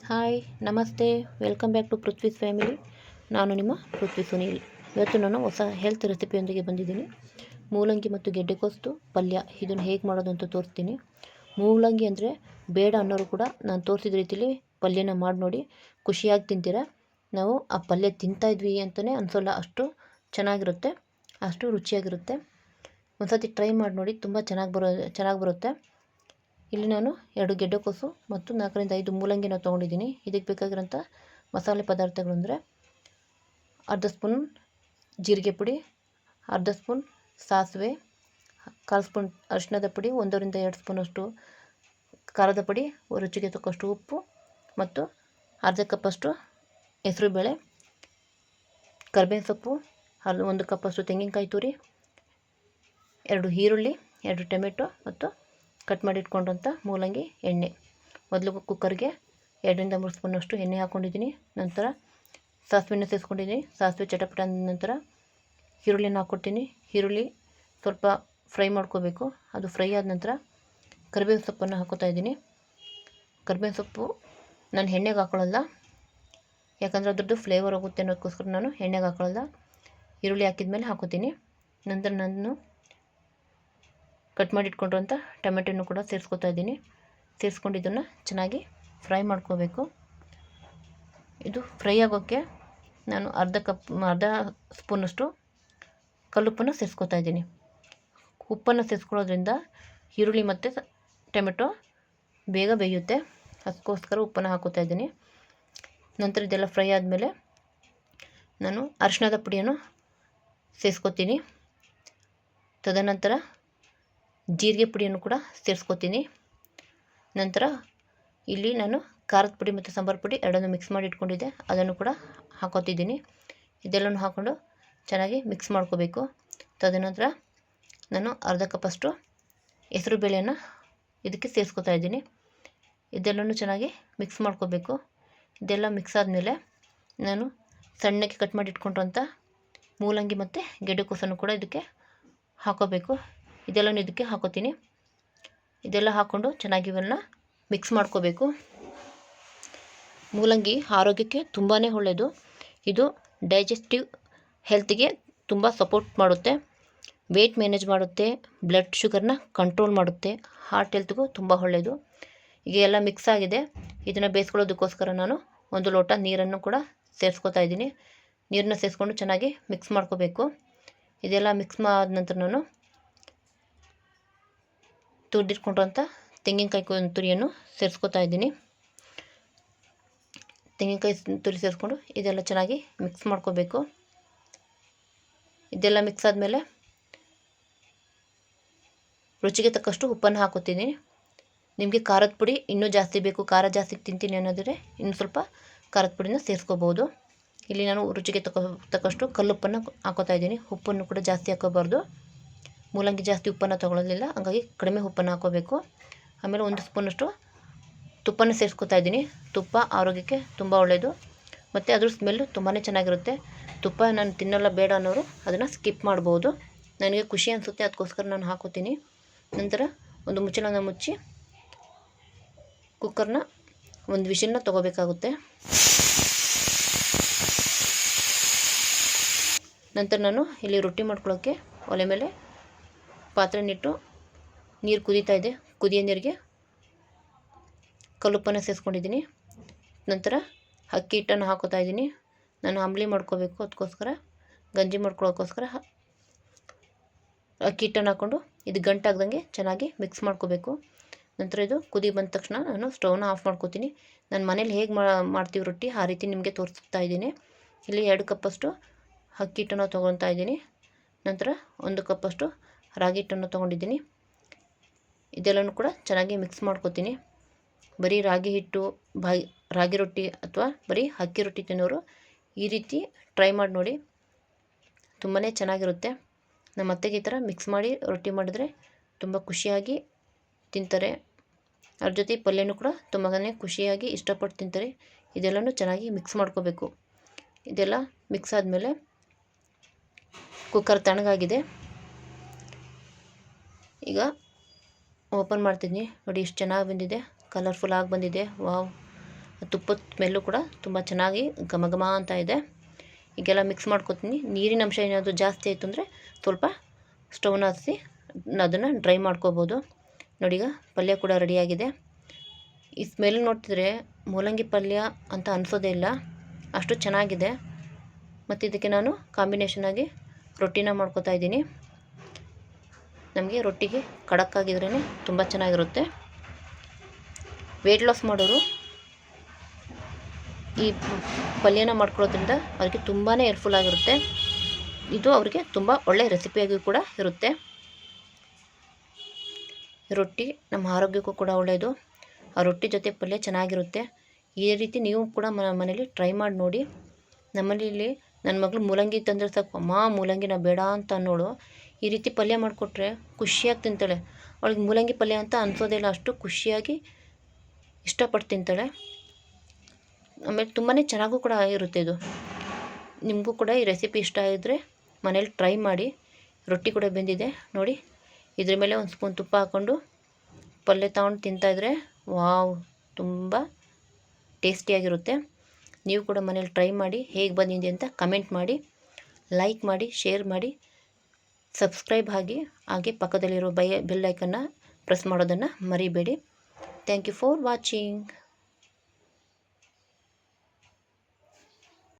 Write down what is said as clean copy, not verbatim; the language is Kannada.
ಹಾಯ್ ನಮಸ್ತೆ, ವೆಲ್ಕಮ್ ಬ್ಯಾಕ್ ಟು ಪೃಥ್ವೀಸ್ ಫ್ಯಾಮಿಲಿ. ನಾನು ನಿಮ್ಮ ಪೃಥ್ವಿ ಸುನೀಲ್. ಇವತ್ತು ನಾನು ಹೊಸ ಹೆಲ್ತ್ ರೆಸಿಪಿಯೊಂದಿಗೆ ಬಂದಿದ್ದೀನಿ. ಮೂಲಂಗಿ ಮತ್ತು ಗೆಡ್ಡೆಕೋಸು ಪಲ್ಯ, ಇದನ್ನು ಹೇಗೆ ಮಾಡೋದು ಅಂತ ತೋರಿಸ್ತೀನಿ. ಮೂಲಂಗಿ ಅಂದರೆ ಬೇಡ ಅನ್ನೋರು ಕೂಡ ನಾನು ತೋರಿಸಿದ ರೀತಿಲಿ ಪಲ್ಯನ ಮಾಡಿ ನೋಡಿ, ಖುಷಿಯಾಗಿ ತಿಂತೀರ. ನಾವು ಆ ಪಲ್ಯ ತಿಂತಾಯಿದ್ವಿ ಅಂತಲೇ ಅನಿಸೋಲ್ಲ, ಅಷ್ಟು ಚೆನ್ನಾಗಿರುತ್ತೆ, ಅಷ್ಟು ರುಚಿಯಾಗಿರುತ್ತೆ. ಒಂದು ಸರ್ತಿ ಟ್ರೈ ಮಾಡಿ ನೋಡಿ, ತುಂಬ ಚೆನ್ನಾಗಿ ಬರುತ್ತೆ. ಇಲ್ಲಿ ನಾನು 2 ಗೆಡ್ಡೆಕೋಸು ಮತ್ತು 4 ರಿಂದ 5 ಮೂಲಂಗಿನ ತೊಗೊಂಡಿದ್ದೀನಿ. ಇದಕ್ಕೆ ಬೇಕಾಗಿರೋಂಥ ಮಸಾಲೆ ಪದಾರ್ಥಗಳು ಅಂದರೆ ಅರ್ಧ ಸ್ಪೂನ್ ಜೀರಿಗೆ ಪುಡಿ, ಅರ್ಧ ಸ್ಪೂನ್ ಸಾಸಿವೆ, 1/4 ಸ್ಪೂನ್ ಅರಿಶಿಣದ ಪುಡಿ, 1 ರಿಂದ 2 ಸ್ಪೂನಷ್ಟು ಖಾರದ ಪುಡಿ, ರುಚಿಗೆ ತಕ್ಕಷ್ಟು ಉಪ್ಪು ಮತ್ತು ಅರ್ಧ ಕಪ್ಪಷ್ಟು ಹೆಸರುಬೇಳೆ, ಕರಿಬೇವಿನ ಸೊಪ್ಪು, 1 ಕಪ್ಪಷ್ಟು ತೆಂಗಿನಕಾಯಿ ತುರಿ, 2 ಈರುಳ್ಳಿ, 2 ಟೊಮೆಟೊ ಮತ್ತು ಕಟ್ ಮಾಡಿ ಇಟ್ಕೊಂಡಂಥ ಮೂಲಂಗಿ ಎಣ್ಣೆ. ಮೊದಲು ಕುಕ್ಕರ್ಗೆ 2 ರಿಂದ 3 ಸ್ಪೂನಷ್ಟು ಎಣ್ಣೆ ಹಾಕ್ಕೊಂಡಿದ್ದೀನಿ. ನಂತರ ಸಾಸಿವೆನ ಸೇರಿಸ್ಕೊಂಡಿದ್ದೀನಿ. ಸಾಸಿವೆ ಚಟಪಟ ಅಂದ ನಂತರ ಈರುಳ್ಳಿನ ಹಾಕ್ಕೊಡ್ತೀನಿ. ಈರುಳ್ಳಿ ಸ್ವಲ್ಪ ಫ್ರೈ ಮಾಡ್ಕೋಬೇಕು. ಅದು ಫ್ರೈ ಆದ ನಂತರ ಕರಿಬೇವಿನ ಸೊಪ್ಪನ್ನು ಹಾಕೋತಾ ಇದ್ದೀನಿ. ಕರಿಬೇವಿನ ಸೊಪ್ಪು ನಾನು ಎಣ್ಣೆಗೆ ಹಾಕೊಳ್ಳಲ್ಲ, ಯಾಕಂದರೆ ಅದ್ರದ್ದು ಫ್ಲೇವರ್ ಹೋಗುತ್ತೆ ಅನ್ನೋದಕ್ಕೋಸ್ಕರ ನಾನು ಎಣ್ಣೆಗೆ ಹಾಕೊಳ್ಳಲ್ಲ. ಈರುಳ್ಳಿ ಹಾಕಿದ ಮೇಲೆ ಹಾಕೋತೀನಿ. ನಂತರ ನಾನು ಕಟ್ ಮಾಡಿ ಇಟ್ಕೊಂಡಿರೋಂಥ ಟೊಮೆಟೊನು ಕೂಡ ಸೇರಿಸ್ಕೊತಾ ಇದ್ದೀನಿ. ಸೇರಿಸ್ಕೊಂಡು ಇದನ್ನು ಚೆನ್ನಾಗಿ ಫ್ರೈ ಮಾಡ್ಕೋಬೇಕು. ಇದು ಫ್ರೈ ಆಗೋಕ್ಕೆ ನಾನು ಅರ್ಧ ಸ್ಪೂನಷ್ಟು ಕಲ್ಲುಪ್ಪನ್ನು ಸೇರಿಸ್ಕೊತಾ ಇದ್ದೀನಿ. ಉಪ್ಪನ್ನು ಸೇರಿಸ್ಕೊಳ್ಳೋದ್ರಿಂದ ಈರುಳ್ಳಿ ಮತ್ತು ಟೊಮೆಟೊ ಬೇಗ ಬೇಯುತ್ತೆ, ಅದಕ್ಕೋಸ್ಕರ ಉಪ್ಪನ್ನು ಹಾಕೋತಾ ಇದ್ದೀನಿ. ನಂತರ ಇದೆಲ್ಲ ಫ್ರೈ ಆದಮೇಲೆ ನಾನು ಅರಿಶಿಣದ ಪುಡಿಯನ್ನು ಸೇರಿಸ್ಕೊತೀನಿ. ತದನಂತರ ಜೀರಿಗೆ ಪುಡಿಯನ್ನು ಕೂಡ ಸೇರಿಸ್ಕೊತೀನಿ. ನಂತರ ಇಲ್ಲಿ ನಾನು ಖಾರದ ಪುಡಿ ಮತ್ತು ಸಾಂಬಾರು ಪುಡಿ ಎರಡನ್ನೂ ಮಿಕ್ಸ್ ಮಾಡಿ ಇಟ್ಕೊಂಡಿದ್ದೆ, ಅದನ್ನು ಕೂಡ ಹಾಕೋತಿದ್ದೀನಿ. ಇದೆಲ್ಲನೂ ಹಾಕ್ಕೊಂಡು ಚೆನ್ನಾಗಿ ಮಿಕ್ಸ್ ಮಾಡ್ಕೋಬೇಕು. ತದನಂತರ ನಾನು ಅರ್ಧ ಕಪ್ಪಷ್ಟು ಹೆಸರು ಬೇಳೆಯನ್ನು ಇದಕ್ಕೆ ಸೇರಿಸ್ಕೊತಾ ಇದ್ದೀನಿ. ಇದೆಲ್ಲನೂ ಚೆನ್ನಾಗಿ ಮಿಕ್ಸ್ ಮಾಡ್ಕೋಬೇಕು. ಇದೆಲ್ಲ ಮಿಕ್ಸ್ ಆದಮೇಲೆ ನಾನು ಸಣ್ಣಕ್ಕೆ ಕಟ್ ಮಾಡಿ ಇಟ್ಕೊಂಡಿರೋಂಥ ಮೂಲಂಗಿ ಮತ್ತು ಗೆಡ್ಡೆಕೋಸನ್ನು ಕೂಡ ಇದಕ್ಕೆ ಹಾಕೋಬೇಕು. ಇದೆಲ್ಲನೂ ಇದಕ್ಕೆ ಹಾಕೋತೀನಿ. ಇದೆಲ್ಲ ಹಾಕ್ಕೊಂಡು ಚೆನ್ನಾಗಿ ಇವೆಲ್ಲ ಮಿಕ್ಸ್ ಮಾಡ್ಕೋಬೇಕು. ಮೂಲಂಗಿ ಆರೋಗ್ಯಕ್ಕೆ ತುಂಬಾ ಒಳ್ಳೆಯದು. ಇದು ಡೈಜೆಸ್ಟಿವ್ ಹೆಲ್ತ್ಗೆ ತುಂಬ ಸಪೋರ್ಟ್ ಮಾಡುತ್ತೆ, ವೆಯ್ಟ್ ಮ್ಯಾನೇಜ್ ಮಾಡುತ್ತೆ, ಬ್ಲಡ್ ಶುಗರ್ನ ಕಂಟ್ರೋಲ್ ಮಾಡುತ್ತೆ, ಹಾರ್ಟ್ ಹೆಲ್ತ್ಗೂ ತುಂಬ ಒಳ್ಳೆಯದು. ಈಗ ಎಲ್ಲ ಮಿಕ್ಸ್ ಆಗಿದೆ. ಇದನ್ನು ಬೇಯಿಸ್ಕೊಳ್ಳೋದಕ್ಕೋಸ್ಕರ ನಾನು 1 ಲೋಟ ನೀರನ್ನು ಕೂಡ ಸೇರಿಸ್ಕೊತಾ ಇದ್ದೀನಿ. ನೀರನ್ನ ಸೇರಿಸ್ಕೊಂಡು ಚೆನ್ನಾಗಿ ಮಿಕ್ಸ್ ಮಾಡ್ಕೋಬೇಕು. ಇದೆಲ್ಲ ಮಿಕ್ಸ್ ಆದ ನಂತರ ನಾನು ತುರಿದಿಟ್ಕೊಂಡಿರೋಂಥ ತೆಂಗಿನಕಾಯಿ ತುರಿಯನ್ನು ಸೇರಿಸ್ಕೊತಾ ಇದ್ದೀನಿ. ತೆಂಗಿನಕಾಯಿ ತುರಿ ಸೇರಿಸ್ಕೊಂಡು ಇದೆಲ್ಲ ಚೆನ್ನಾಗಿ ಮಿಕ್ಸ್ ಮಾಡ್ಕೋಬೇಕು. ಇದೆಲ್ಲ ಮಿಕ್ಸ್ ಆದಮೇಲೆ ರುಚಿಗೆ ತಕ್ಕಷ್ಟು ಉಪ್ಪನ್ನು ಹಾಕೋತೀನಿ. ನಿಮಗೆ ಖಾರದ ಪುಡಿ ಇನ್ನೂ ಜಾಸ್ತಿ ಬೇಕು, ಖಾರ ಜಾಸ್ತಿ ತಿಂತೀನಿ ಅನ್ನೋದ್ರೆ ಇನ್ನೂ ಸ್ವಲ್ಪ ಖಾರದ ಪುಡಿನ ಸೇರಿಸ್ಕೋಬೋದು. ಇಲ್ಲಿ ನಾನು ರುಚಿಗೆ ತಕ್ಕಷ್ಟು ಕಲ್ಲುಪ್ಪನ್ನು ಹಾಕೋತಾ ಇದ್ದೀನಿ. ಉಪ್ಪನ್ನು ಕೂಡ ಜಾಸ್ತಿ ಹಾಕೋಬಾರ್ದು, ಮೂಲಂಗಿ ಜಾಸ್ತಿ ಉಪ್ಪನ್ನು ತೊಗೊಳ್ಳೋದಿಲ್ಲ, ಹಾಗಾಗಿ ಕಡಿಮೆ ಉಪ್ಪನ್ನು ಹಾಕೋಬೇಕು. ಆಮೇಲೆ 1 ಸ್ಪೂನಷ್ಟು ತುಪ್ಪನ ಸೇರಿಸ್ಕೊತಾ ಇದ್ದೀನಿ. ತುಪ್ಪ ಆರೋಗ್ಯಕ್ಕೆ ತುಂಬ ಒಳ್ಳೆಯದು ಮತ್ತು ಅದ್ರ ಸ್ಮೆಲ್ಲು ತುಂಬಾ ಚೆನ್ನಾಗಿರುತ್ತೆ. ತುಪ್ಪ ನಾನು ತಿನ್ನೋಲ್ಲ ಬೇಡ ಅನ್ನೋರು ಅದನ್ನು ಸ್ಕಿಪ್ ಮಾಡ್ಬೋದು. ನನಗೆ ಖುಷಿ ಅನಿಸುತ್ತೆ, ಅದಕ್ಕೋಸ್ಕರ ನಾನು ಹಾಕೋತೀನಿ. ನಂತರ ಒಂದು ಮುಚ್ಚಳನ ಮುಚ್ಚಿ ಕುಕ್ಕರ್ನ 1 ವಿಷಲ್ನ ತೊಗೋಬೇಕಾಗುತ್ತೆ. ನಂತರ ನಾನು ಇಲ್ಲಿ ರೊಟ್ಟಿ ಮಾಡ್ಕೊಳ್ಳೋಕ್ಕೆ ಒಲೆ ಮೇಲೆ ಪಾತ್ರೆನಿಟ್ಟು ನೀರು ಕುದೀತಾ ಇದೆ. ಕುದಿಯೋ ನೀರಿಗೆ ಕಲ್ಲುಪ್ಪನ್ನು ಸೇರಿಸ್ಕೊಂಡಿದ್ದೀನಿ. ನಂತರ ಅಕ್ಕಿ ಹಿಟ್ಟನ್ನು ಹಾಕೋತಾ ಇದ್ದೀನಿ. ನಾನು ಅಂಬಲಿ ಮಾಡ್ಕೋಬೇಕು, ಅದಕ್ಕೋಸ್ಕರ ಗಂಜಿ ಮಾಡ್ಕೊಳ್ಳೋಕ್ಕೋಸ್ಕರ ಅಕ್ಕಿ ಹಿಟ್ಟನ್ನು ಹಾಕ್ಕೊಂಡು ಇದು ಗಂಟಾಗ್ದಂಗೆ ಚೆನ್ನಾಗಿ ಮಿಕ್ಸ್ ಮಾಡ್ಕೋಬೇಕು. ನಂತರ ಇದು ಕುದಿ ಬಂದ ತಕ್ಷಣ ನಾನು ಸ್ಟವ್ನ ಆಫ್ ಮಾಡ್ಕೋತೀನಿ. ನಾನು ಮನೇಲಿ ಹೇಗೆ ಮಾಡ್ತೀವಿ ರೊಟ್ಟಿ ಆ ರೀತಿ ನಿಮಗೆ ತೋರಿಸ್ತಾ ಇದ್ದೀನಿ. ಇಲ್ಲಿ 2 ಕಪ್ಪಷ್ಟು ಅಕ್ಕಿ ಹಿಟ್ಟನ್ನು ತೊಗೊತಾ ಇದ್ದೀನಿ. ನಂತರ 1 ಕಪ್ಪಷ್ಟು ರಾಗಿ ಹಿಟ್ಟನ್ನು ತೊಗೊಂಡಿದ್ದೀನಿ. ಇದೆಲ್ಲನೂ ಕೂಡ ಚೆನ್ನಾಗಿ ಮಿಕ್ಸ್ ಮಾಡ್ಕೋತೀನಿ. ಬರೀ ರಾಗಿ ಹಿಟ್ಟು ರಾಗಿ ರೊಟ್ಟಿ ಅಥವಾ ಬರೀ ಅಕ್ಕಿ ರೊಟ್ಟಿ ತಿನ್ನೋರು ಈ ರೀತಿ ಟ್ರೈ ಮಾಡಿ ನೋಡಿ, ತುಂಬಾ ಚೆನ್ನಾಗಿರುತ್ತೆ. ನಮ್ಮ ಅತ್ತೆಗೆ ಈ ಥರ ಮಿಕ್ಸ್ ಮಾಡಿ ರೊಟ್ಟಿ ಮಾಡಿದ್ರೆ ತುಂಬ ಖುಷಿಯಾಗಿ ತಿಂತಾರೆ. ಅದ್ರ ಜೊತೆ ಪಲ್ಯನೂ ಕೂಡ ತುಂಬಾ ಖುಷಿಯಾಗಿ ಇಷ್ಟಪಟ್ಟು ತಿಂತಾರೆ. ಇದೆಲ್ಲನೂ ಚೆನ್ನಾಗಿ ಮಿಕ್ಸ್ ಮಾಡ್ಕೋಬೇಕು. ಇದೆಲ್ಲ ಮಿಕ್ಸ್ ಆದಮೇಲೆ ಕುಕ್ಕರ್ ತಣ್ಣಗಾಗಿದೆ. ಈಗ ಓಪನ್ ಮಾಡ್ತಿದ್ದೀನಿ. ನೋಡಿ ಎಷ್ಟು ಚೆನ್ನಾಗಿ ಬಂದಿದೆ, ಕಲರ್ಫುಲ್ಲಾಗಿ ಬಂದಿದೆ. ವಾವ್, ತುಪ್ಪದ ಸ್ಮೆಲ್ಲು ಕೂಡ ತುಂಬ ಚೆನ್ನಾಗಿ ಘಮ ಘಮ ಅಂತ ಇದೆ. ಈಗೆಲ್ಲ ಮಿಕ್ಸ್ ಮಾಡ್ಕೊತೀನಿ. ನೀರಿನ ಅಂಶ ಏನಾದರೂ ಜಾಸ್ತಿ ಆಯಿತು ಅಂದರೆ ಸ್ವಲ್ಪ ಸ್ಟವ್ನ ಹಚ್ಚಿ ಅದನ್ನು ಡ್ರೈ ಮಾಡ್ಕೋಬೋದು. ನೋಡಿ, ಈಗ ಪಲ್ಯ ಕೂಡ ರೆಡಿಯಾಗಿದೆ. ಈ ಸ್ಮೆಲ್ ನೋಡ್ತಿದ್ರೆ ಮೂಲಂಗಿ ಪಲ್ಯ ಅಂತ ಅನಿಸೋದೇ ಇಲ್ಲ, ಅಷ್ಟು ಚೆನ್ನಾಗಿದೆ. ಮತ್ತು ಇದಕ್ಕೆ ನಾನು ಕಾಂಬಿನೇಷನಾಗಿ ರೊಟ್ಟಿನ ಮಾಡ್ಕೋತಾ ಇದ್ದೀನಿ. ನಮಗೆ ರೊಟ್ಟಿಗೆ ಖಡಕ್ಕಾಗಿದ್ರೇ ತುಂಬ ಚೆನ್ನಾಗಿರುತ್ತೆ. ವೆಯ್ಟ್ ಲಾಸ್ ಮಾಡೋರು ಈ ಪಲ್ಯನ ಮಾಡ್ಕೊಳ್ಳೋದ್ರಿಂದ ಅವ್ರಿಗೆ ತುಂಬಾ ಹೆಲ್ಪ್ಫುಲ್ ಆಗಿರುತ್ತೆ. ಇದು ಅವರಿಗೆ ತುಂಬ ಒಳ್ಳೆಯ ರೆಸಿಪಿಯಾಗಿ ಕೂಡ ಇರುತ್ತೆ. ರೊಟ್ಟಿ ನಮ್ಮ ಆರೋಗ್ಯಕ್ಕೂ ಕೂಡ ಒಳ್ಳೆಯದು. ಆ ರೊಟ್ಟಿ ಜೊತೆ ಪಲ್ಯ ಚೆನ್ನಾಗಿರುತ್ತೆ. ಈ ರೀತಿ ನೀವು ಕೂಡ ಮನೇಲಿ ಟ್ರೈ ಮಾಡಿ ನೋಡಿ. ನಮ್ಮನೇಲಿ ನನ್ನ ಮಗಳು ಮೂಲಂಗಿ ತಂದರೆ ಸಾಕು, ಅಮ್ಮ ಮೂಲಂಗಿನ ಬೇಡ ಅಂತ ಅನ್ನೋಳು. ಈ ರೀತಿ ಪಲ್ಯ ಮಾಡಿಕೊಟ್ರೆ ಖುಷಿಯಾಗಿ ತಿಂತಾಳೆ. ಅವಳಿಗೆ ಮೂಲಂಗಿ ಪಲ್ಯ ಅಂತ ಅನಿಸೋದೇ ಇಲ್ಲ, ಅಷ್ಟು ಖುಷಿಯಾಗಿ ಇಷ್ಟಪಟ್ಟು ತಿಂತಾಳೆ. ಆಮೇಲೆ ತುಂಬಾ ಚೆನ್ನಾಗೂ ಕೂಡ ಇರುತ್ತೆ ಇದು. ನಿಮಗೂ ಕೂಡ ಈ ರೆಸಿಪಿ ಇಷ್ಟ ಆಗಿದ್ರೆ ಮನೇಲಿ ಟ್ರೈ ಮಾಡಿ. ರೊಟ್ಟಿ ಕೂಡ ಬೆಂದಿದೆ ನೋಡಿ. ಇದ್ರ ಮೇಲೆ ಒಂದು ಸ್ಪೂನ್ ತುಪ್ಪ ಹಾಕ್ಕೊಂಡು ಪಲ್ಯ ತಗೊಂಡು ತಿಂತಾಯಿದ್ರೆ ವಾವ್, ತುಂಬ ಟೇಸ್ಟಿಯಾಗಿರುತ್ತೆ. ನೀವು ಕೂಡ ಮನೇಲಿ ಟ್ರೈ ಮಾಡಿ, ಹೇಗೆ ಬಂದಿದೆ ಅಂತ ಕಮೆಂಟ್ ಮಾಡಿ, ಲೈಕ್ ಮಾಡಿ, ಶೇರ್ ಮಾಡಿ, ಸಬ್ಸ್ಕ್ರೈಬ್ ಆಗಿ, ಹಾಗೆ ಪಕ್ಕದಲ್ಲಿರೋ ಬೆಲ್ ಐಕನ್ನ ಪ್ರೆಸ್ ಮಾಡೋದನ್ನು ಮರಿಬೇಡಿ. Thank you for watching.